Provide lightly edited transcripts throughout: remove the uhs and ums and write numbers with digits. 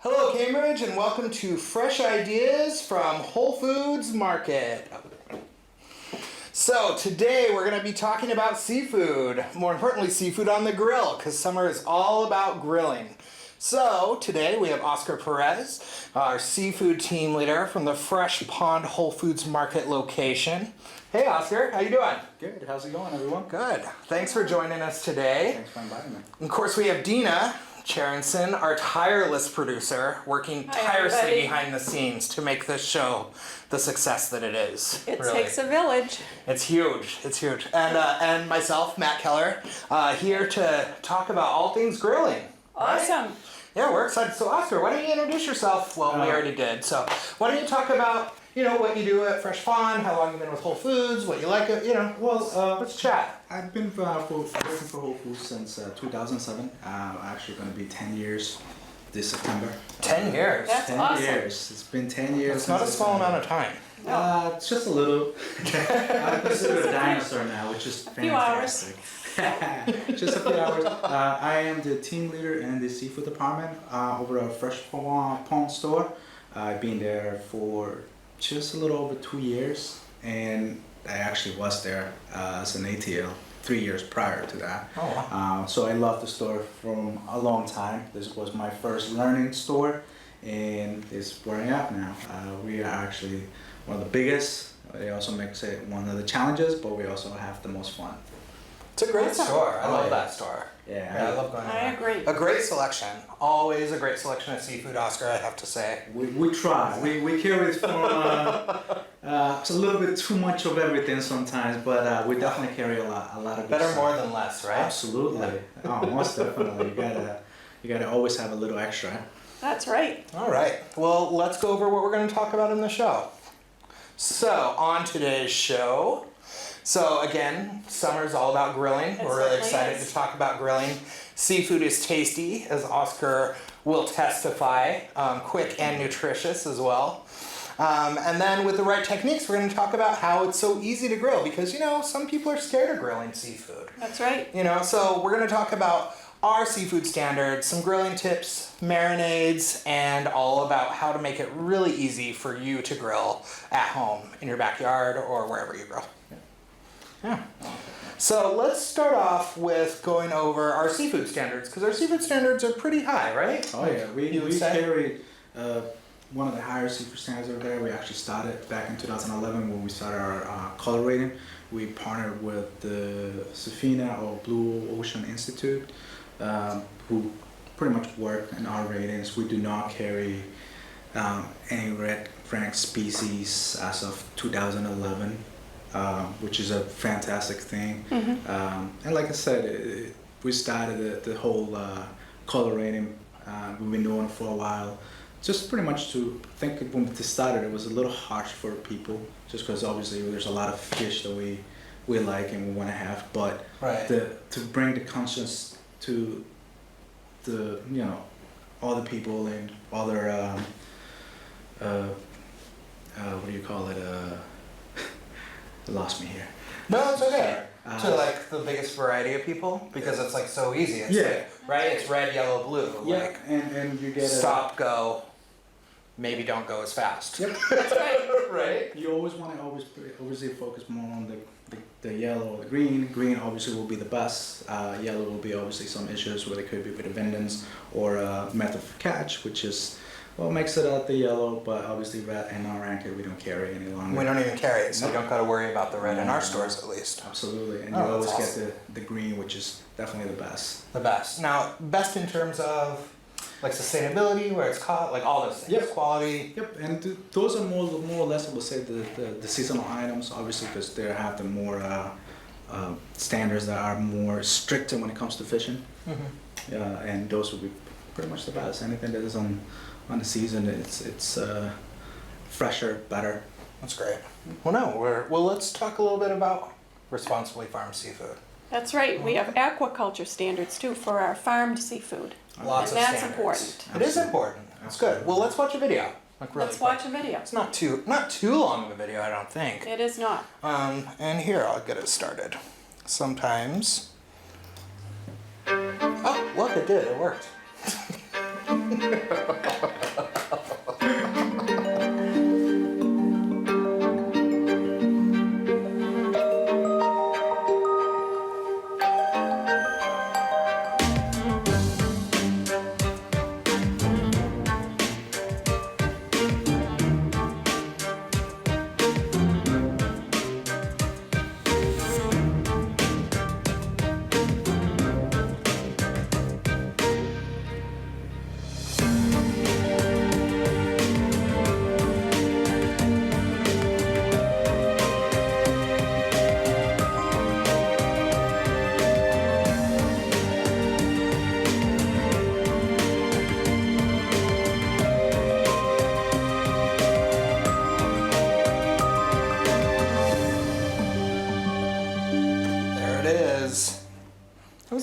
Hello Cambridge and welcome to Fresh Ideas from Whole Foods Market. So today we're going to be talking about seafood, more importantly seafood on the grill, because summer is all about grilling. So today we have Oscar Perez, our seafood team leader from the Fresh Pond Whole Foods Market location. Hey Oscar, how you doing? Good. How's it going, everyone? Good. Thanks for joining us today. Thanks for inviting me. Of course we have Dina Charenson, our tireless producer, working tirelessly behind the scenes to make this show the success that it is. It takes a village. It's huge. It's huge. And myself, Matt Keller, here to talk about all things grilling. Awesome. Right? Yeah, we're excited. So Oscar, why don't you introduce yourself? Well, we already did. So why don't you talk about, what you do at Fresh Pond, how long you've been with Whole Foods, what you like, let's chat. I've been working for Whole Foods since 2007. Actually going to be 10 years this September. 10 years? That's 10 awesome. years. It's been 10 years. It's not a small amount of time. It's just a little. I'm considered a dinosaur now, which is fantastic. Just a few hours. I am the team leader in the seafood department over at Fresh Pond store. I've been there for just a little over 2 years, and I actually was there as an ATL 3 years prior to that. Oh, wow. So I love the store from a long time. This was my first learning store, and it's where I am now. We are actually one of the biggest. It also makes it one of the challenges, but we also have the most fun. It's a great store. I love that store. Yeah, I love going there. I agree. A great selection. Always a great selection of seafood, Oscar, I have to say. We try. We carry it from it's a little bit too much of everything sometimes, but we definitely carry a lot of good Better stuff. more than less, right? Absolutely. Yeah. Oh, most definitely. You gotta always have a little extra. That's right. All right. Well, let's go over what we're going to talk about in the show. So, on today's show, again, summer's all about grilling. We're really excited to talk about grilling. Seafood is tasty, as Oscar will testify, quick and nutritious as well. And then with the right techniques, we're going to talk about how it's so easy to grill because, some people are scared of grilling seafood. That's right. So we're going to talk about our seafood standards, some grilling tips, marinades, and all about how to make it really easy for you to grill at home, in your backyard, or wherever you grill. Yeah. So let's start off with going over our seafood standards, because our seafood standards are pretty high, right? Oh yeah, we carried one of the higher seafood standards over there. We actually started back in 2011 when we started our color rating. We partnered with the Safina or Blue Ocean Institute, who pretty much work in our ratings. We do not carry any red rank species as of 2011. Which is a fantastic thing. Mm-hmm. And like I said, we started the whole color rating. We've been doing it for a while. Just pretty much to think when we started, it was a little harsh for people, just because obviously there's a lot of fish that we like and we want to have. But to bring the conscience to the all the people and other what do you call it? Lost me here. No, it's okay. To the biggest variety of people, because it's so easy. It's right? It's red, yellow, blue. Yeah, and you get stop, go, maybe don't go as fast. Yep. That's right. Right? You always want to obviously focus more on the yellow or the green. Green obviously will be the best. Yellow will be obviously some issues where they could be with abundance or method of catch, which is what makes it the yellow, but obviously red and non-ranked we don't carry any longer. We don't even carry it, so we don't got to worry about the red in our stores at least. Absolutely, and you always get the green, which is definitely the best. The best. Now, best in terms of sustainability, where it's caught, all those things. Yep. Quality. Yep, and those are more or less, I would say, the seasonal items, obviously, because they have the more standards that are more stricter when it comes to fishing. Mm-hmm. And those would be pretty much the best. Anything that is on the season, it's fresher, better. That's great. Well, let's talk a little bit about responsibly farmed seafood. That's right. We have aquaculture standards too for our farmed seafood. Lots of that's standards. Important. It is important. It's good. Well, let's watch a video. Let's watch a video. It's not too long of a video, I don't think. It is not. And here, I'll get it started. Sometimes. Oh, look, it did. It worked.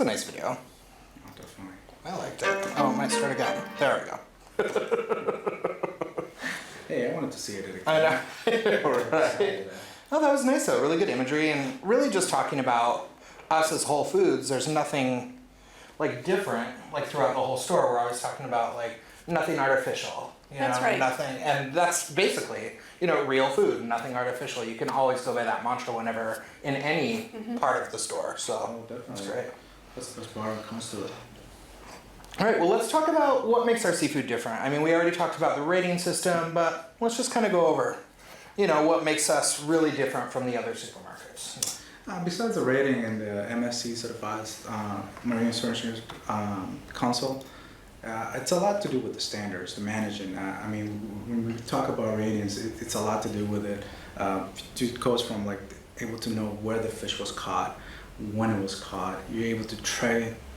was a nice video. Oh, definitely. I liked it. Oh, it might start again. There we go. Hey, I wanted to see it again. I know. Right. Oh, that was nice though. Really good imagery and really just talking about us as Whole Foods. There's nothing like different like throughout the whole store. We're always talking about like nothing artificial. You That's know, right. Nothing, and that's basically real food, nothing artificial. You can always go by that mantra whenever in any part of the store. So Oh, definitely. that's great. That's the best part when it comes to it. All right, well, let's talk about what makes our seafood different. I mean, we already talked about the rating system, but let's just kind of go over, what makes us really different from the other supermarkets. Besides the rating and the MSC certified Marine Stewardship Council, it's a lot to do with the standards, the managing. I mean, when we talk about ratings, it's a lot to do with it. It goes from like able to know where the fish was caught, when it was caught. You're able to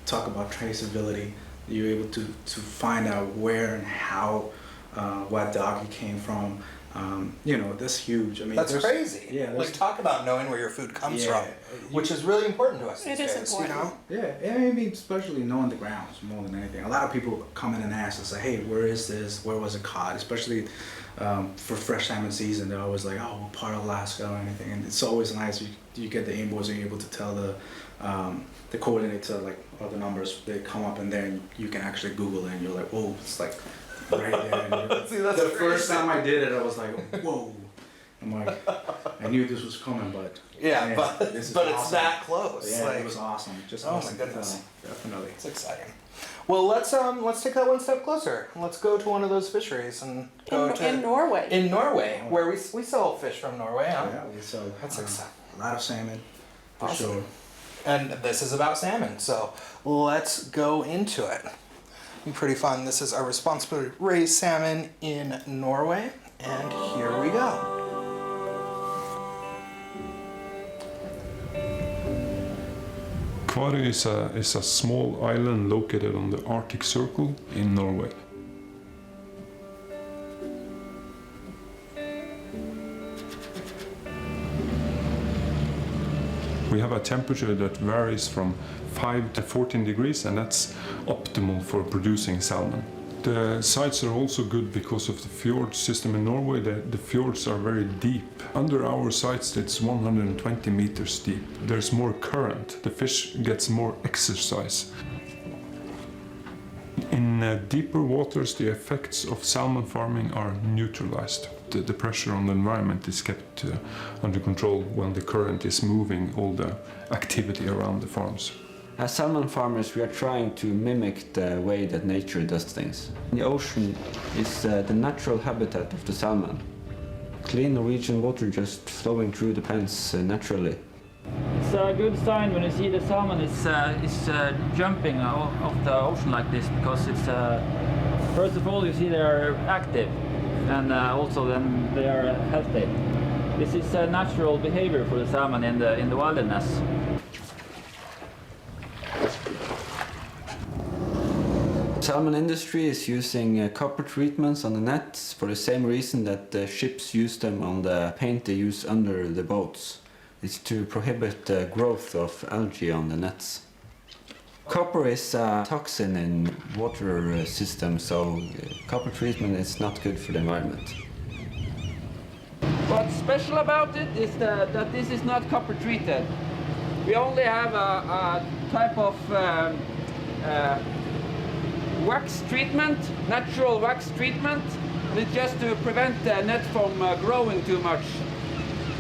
talk about traceability. You're able to find out where and how, what dog he came from. That's huge. I mean, That's crazy. Yeah. Like, talk about knowing where your food comes Yeah. from, which is really important to us It these is days, important. Yeah, I mean, especially knowing the grounds more than anything. A lot of people come in and ask us, like, hey, where is this? Where was it caught? Especially for fresh salmon season, they're always like, oh, what part of Alaska or anything. And it's always nice. You get the invoice and you're able to tell the coordinator, like, all the numbers. They come up in there and you can actually Google it and you're like, whoa, it's like right there. See, that's the crazy. first time I did it, I was like, whoa. I'm like, I knew this was coming, but Yeah, but this is it's awesome. that close. Yeah, like, it was awesome. Just Oh my awesome. goodness. Definitely. It's exciting. Well, let's take that one step closer. Let's go to one of those fisheries and go In Norway. in Norway, where we sell fish from Norway. Huh? Yeah, we sell That's exciting. a lot of salmon, for Awesome. sure. And this is about salmon, so let's go into it. Be pretty fun. This is our responsibly raised salmon in Norway, and here we go. Kvarøy is a small island located on the Arctic Circle in Norway. We have a temperature that varies from 5 to 14 degrees, and that's optimal for producing salmon. The sites are also good because of the fjord system in Norway. The fjords are very deep. Under our sites it's 120 meters deep. There's more current. The fish gets more exercise. In deeper waters the effects of salmon farming are neutralized. The pressure on the environment is kept under control when the current is moving all the activity around the farms. As salmon farmers, we are trying to mimic the way that nature does things. The ocean is the natural habitat of the salmon. Clean Norwegian water just flowing through the pens naturally. It's a good sign when you see the salmon is jumping off the ocean like this, because it's first of all you see they are active, and also then they are healthy. This is a natural behavior for the salmon in the wilderness. The salmon industry is using copper treatments on the nets for the same reason that the ships use them on the paint they use under the boats. It's to prohibit the growth of algae on the nets. Copper is a toxin in water systems, so copper treatment is not good for the environment. What's special about it is that this is not copper treated. We only have a type of wax treatment, natural wax treatment. It's just to prevent the net from growing too much.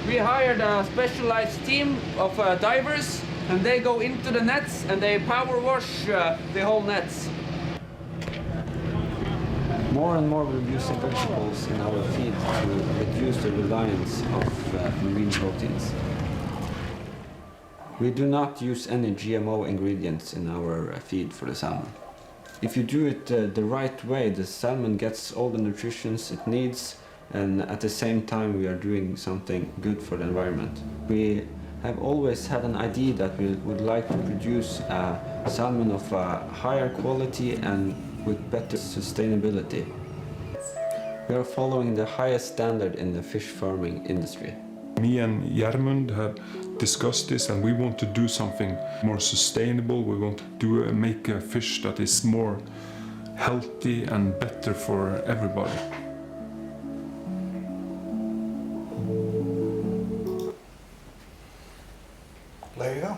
We hired a specialized team of divers, and they go into the nets and they power wash the whole nets. More and more we're using vegetables in our feed to reduce the reliance of marine proteins. We do not use any GMO ingredients in our feed for the salmon. If you do it the right way, the salmon gets all the nutrition it needs, and at the same time we are doing something good for the environment. We have always had an idea that we would like to produce a salmon of a higher quality and with better sustainability. We are following the highest standard in the fish farming industry. Me and Järmund have discussed this, and we want to do something more sustainable. We want to make a fish that is more healthy and better for everybody. There you go.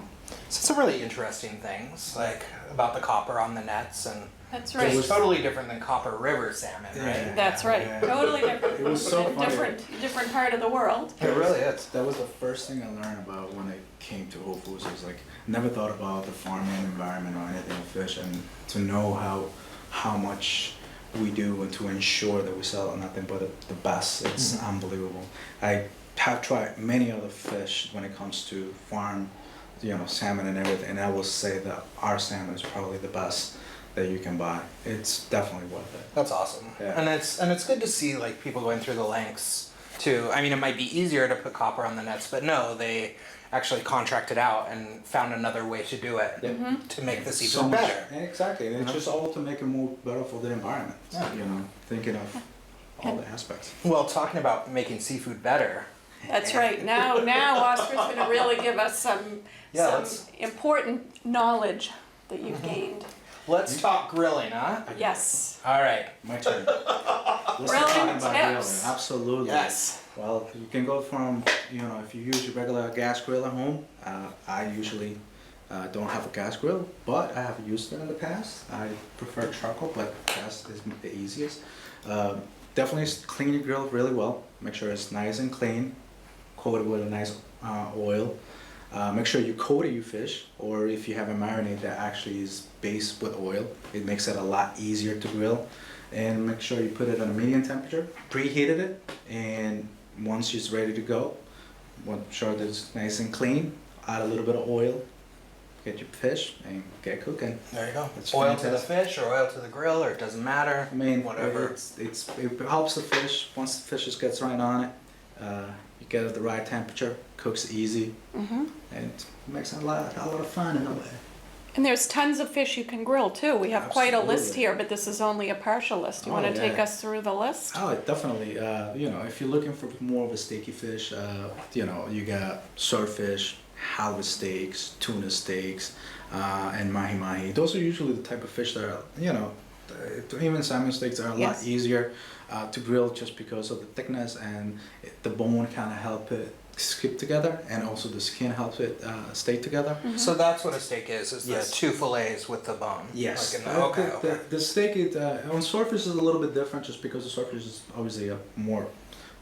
So some really interesting things, like about the copper on the nets, and That's it's right. totally different than copper river salmon, right? That's right. Yeah. Totally different. It was so funny. Different part of the world. It really is. That was the first thing I learned about when I came to Whole Foods. I was like, never thought about the farming environment or anything with fish, and to know how much we do and to ensure that we sell nothing but the best. It's unbelievable. I have tried many other fish when it comes to farm, salmon and everything, and I will say that our salmon is probably the best that you can buy. It's definitely worth it. That's awesome. Yeah. And it's good to see like people going through the lengths to, I mean, it might be easier to put copper on the nets, but no, they actually contracted out and found another way to do it to make the seafood So much- better. Exactly, and it's just all to make it more better for the environment. Yeah. Thinking of all the aspects. Well, talking about making seafood better, That's right. Now Oscar's going to really give us some let's- important knowledge that you've gained. let's talk grilling, huh? Yes. All right. My turn. Let's Grilling talk about tips. grilling. Absolutely. Yes. Well, you can go from, if you use your regular gas grill at home, I usually don't have a gas grill, but I have used it in the past. I prefer charcoal, but gas is the easiest. Definitely clean your grill really well. Make sure it's nice and clean, coated with a nice oil. Make sure you coat your fish, or if you have a marinade that actually is based with oil, it makes it a lot easier to grill. And make sure you put it on a medium temperature, preheated it, and once it's ready to go, make sure that it's nice and clean, add a little bit of oil, get your fish, and get cooking. There you go. It's Oil to the fantastic. fish or oil to the grill, or it doesn't matter. I mean, Whatever. it helps the fish. Once the fish just gets right on it, you get it at the right temperature, cooks easy, and it makes it a lot of fun in a way. And there's tons of fish you can grill too. We have quite a list Absolutely. here, but this is only a partial list. You Oh, want to take yeah. us through the list? Oh, definitely. If you're looking for more of a steaky fish, you got swordfish, halibut steaks, tuna steaks, and mahi-mahi. Those are usually the type of fish that are, even salmon steaks are a lot Yes. easier to grill just because of the thickness, and the bone kind of help it skip together, and also the skin helps it stay together. So that's what a steak is Yes. the two fillets with the bone. Yes. Like in the, okay. The steak on swordfish is a little bit different, just because the swordfish is obviously a more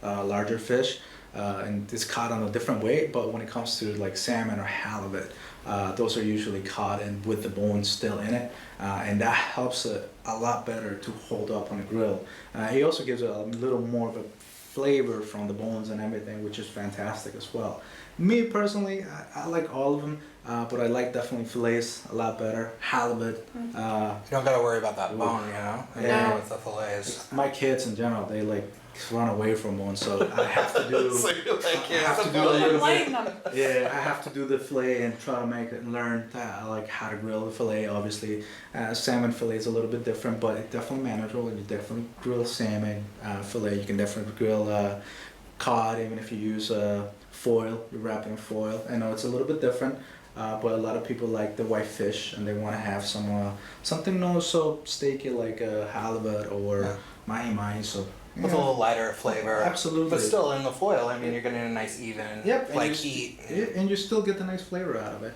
larger fish, and it's caught on a different way. But when it comes to like salmon or halibut, those are usually caught and with the bone still in it, and that helps it a lot better to hold up on the grill. It also gives it a little more of a flavor from the bones and everything, which is fantastic as well. Me personally, I like all of them, but I like definitely fillets a lot better. Halibut. You don't got to worry about that Ooh. bone, Yeah. with the fillets. My kids in general, they like run away from one, so I have to do. So you're like, I have to do a Don't little blame bit. them. Yeah, I have to do the fillet and try to make it learn that, like how to grill the fillet. Obviously, salmon fillet is a little bit different, but it's definitely manageable. You definitely grill salmon fillet. You can definitely grill cod, even if you use foil. You're wrapping in foil. I know it's a little bit different, but a lot of people like the white fish and they want to have something not so steaky like halibut or Yeah. mahi-mahi. So. With a little lighter flavor. Absolutely. But still in the foil, I mean, you're getting a nice even, Yep, and like you heat. and you still get the nice flavor out of it.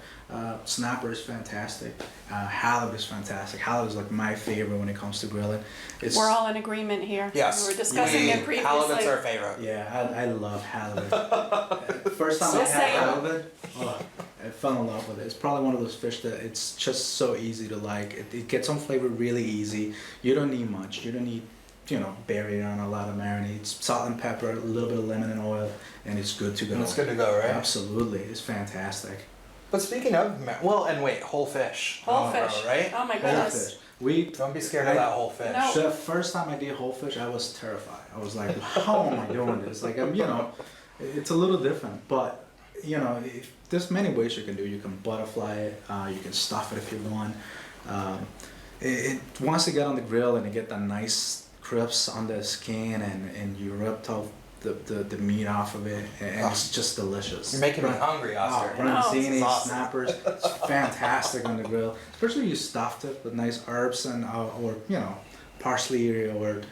Snapper is fantastic. Halibut is fantastic. Halibut is like my favorite when it comes to grilling. It's, We're all in agreement here. Yes. We were discussing it previously. Halibut's our favorite. Yeah, I love halibut. First time I So had same. halibut, I fell in love with it. It's probably one of those fish that it's just so easy to like. It gets on flavor really easy. You don't need much. You don't need bury it on a lot of marinades, salt and pepper, a little bit of lemon and oil, and it's good to go. And it's good to go, right? Absolutely, it's fantastic. But speaking of, whole fish. Whole fish. Right? Oh my Whole goodness. fish. Don't be scared of that whole fish. No. So the first time I did whole fish, I was terrified. I was like, how am I doing this? Like, it's a little different, but there's many ways you can do. You can butterfly it. You can stuff it if you want. Once you get on the grill and you get the nice crisps on the skin and you rip off the meat off of it, and it's just delicious. You're making me hungry, Oscar. Branzini, This is awesome. snappers, it's fantastic on the grill. Especially you stuffed it with nice herbs and or parsley or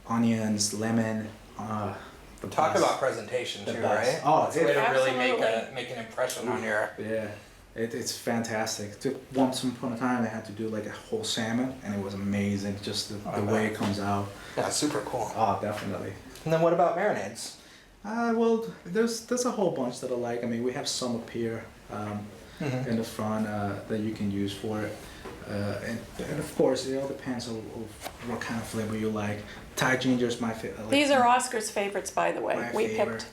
onions, lemon. The Talk best. about presentation The too, best. right? Oh, it's a way to really Absolutely. make an impression on your. Yeah, it's fantastic. Once upon a time, they had to do like a whole salmon, and it was amazing. Just the way it comes out. Yeah, super cool. Oh, definitely. And then what about marinades? Well, there's a whole bunch that I like. I mean, we have some up here in the front that you can use for it. And of course, it all depends on what kind of flavor you like. Thai ginger is my favorite. These are Oscar's favorites, by the way. my We favorite. picked.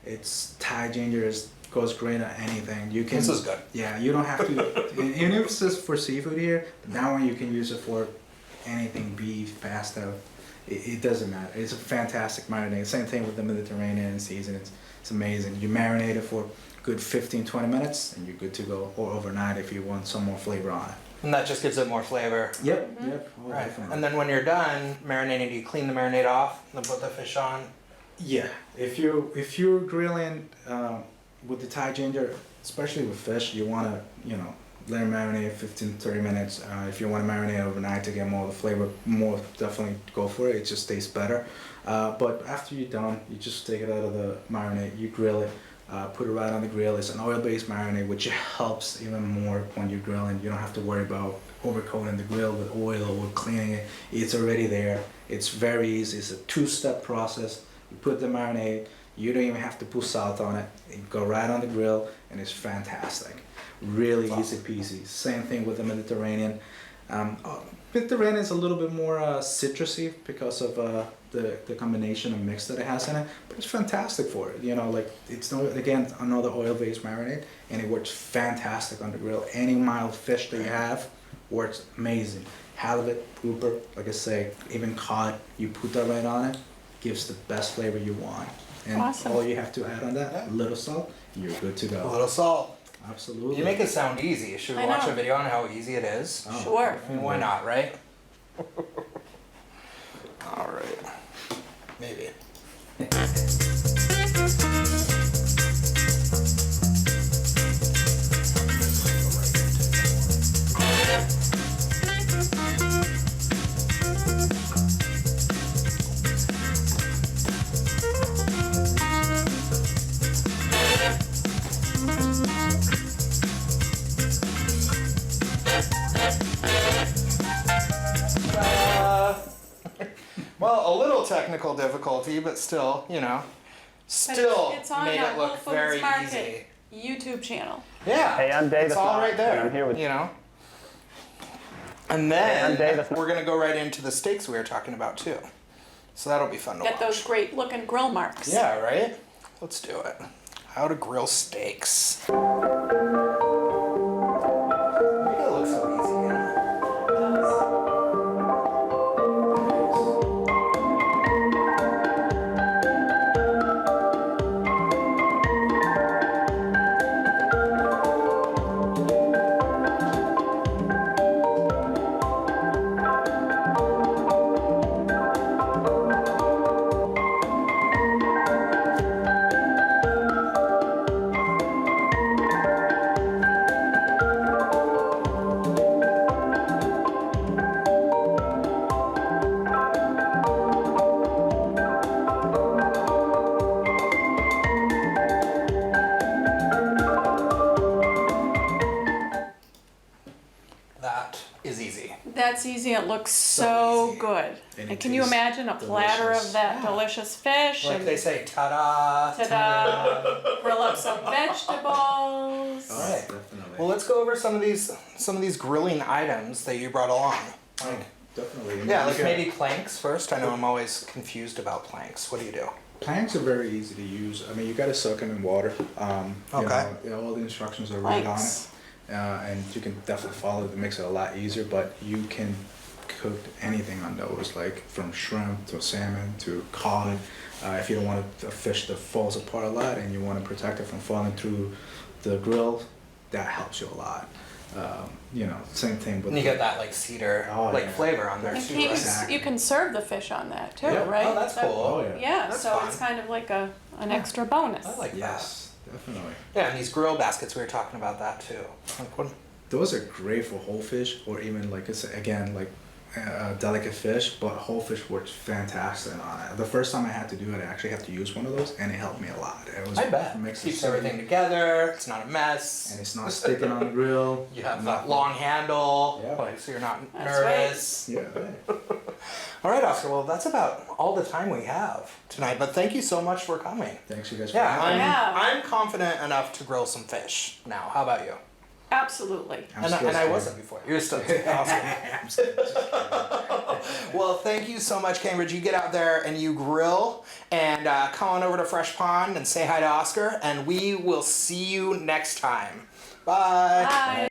It's Thai ginger goes great on anything. You can. This is good. Yeah, you don't have to. Even if it's just for seafood here, that one you can use it for anything, beef, pasta. It doesn't matter. It's a fantastic marinade. Same thing with the Mediterranean season. It's amazing. You marinate it for good 15-20 minutes, and you're good to go. Or overnight if you want some more flavor on it. And that just gives it more flavor. Yep. Oh, Right. definitely. And then when you're done marinating, do you clean the marinade off and then put the fish on? Yeah, if you're grilling with the Thai ginger, especially with fish, you want to let it marinate 15-30 minutes. If you want to marinate overnight to get more of the flavor, more definitely go for it. It just tastes better. But after you're done, you just take it out of the marinade, you grill it, put it right on the grill. It's an oil-based marinade, which helps even more when you're grilling. You don't have to worry about overcoating the grill with oil or cleaning it. It's already there. It's very easy. It's a two-step process. You put the marinade, you don't even have to put salt on it. You go right on the grill, and it's fantastic. Really easy peasy. Same thing with the Mediterranean. Mediterranean is a little bit more citrusy because of the combination of mix that it has in it, but it's fantastic for it. It's again another oil-based marinade, and it works fantastic on the grill. Any mild fish that you have works amazing. Halibut, grouper, like I say, even cod, you put that right on it, gives the best flavor you want. And Awesome. all you have to add on that, a little salt, you're good to A go. little salt. Absolutely. You make it sound easy. Should we I watch know. a video on how easy it is? Oh, Sure. I mean, why not, right? All right. Maybe. Well, a little technical difficulty, but still, still it's on made our it look Whole Foods very Market easy. YouTube channel. Yeah. Hey, I'm Dave. It's all right there. I'm here with And then I'm Dave. we're gonna go right into the steaks we were talking about too. So that'll be fun to Get watch. those great looking grill marks. Yeah, right? Let's do it. How to grill steaks. Make it look so easy, That is easy. That's easy. It looks So so easy. good. And And it can you tastes imagine a platter delicious. of that Yeah. delicious fish Like and they say, ta-da, ta-da, grill up some vegetables. Oh, Right. definitely. Well, let's go over some of these grilling items that you brought along. Like, Definitely. yeah, like Okay. maybe planks first. I know I'm always confused about planks. What do you do? Planks are very easy to use. I mean, you gotta soak them in water. Okay. All the instructions are right on it. Planks. And you can definitely follow it. It makes it a lot easier, but you can cook anything on those, like from shrimp to salmon to cod. If you don't want a fish that falls apart a lot and you want to protect it from falling through the grill, that helps you a lot. Same thing with And you get that like cedar yeah. flavor on there And too, you, right? you can serve the fish on that too, Yeah. right? Oh, that's So- cool. Oh yeah. Yeah, That's so fun. it's kind of like an extra bonus. I like that. Yes, definitely. Yeah, and these grill baskets, we were talking about that too. Like what? Those are great for whole fish, or even like it's again like delicate fish, but whole fish works fantastic on it. The first time I had to do it, I actually had to use one of those, and it helped me a lot. It was I bet. mixed Keeps with everything together. It's not a mess. and it's not sticking on the grill. You have that long handle, Yeah. like, so you're not That's right. nervous. Yeah. All right, Oscar. Well, that's about all the time we have tonight. But thank you so much for coming. Thanks you guys for Yeah, having me. Yeah. I'm confident enough to grill some fish now. How about you? Absolutely. I'm And still I scared. wasn't before. You're still awesome. I'm scared. Well, thank you so much, Cambridge. You get out there and you grill, and come on over to Fresh Pond and say hi to Oscar, and we will see you next time. Bye. Bye.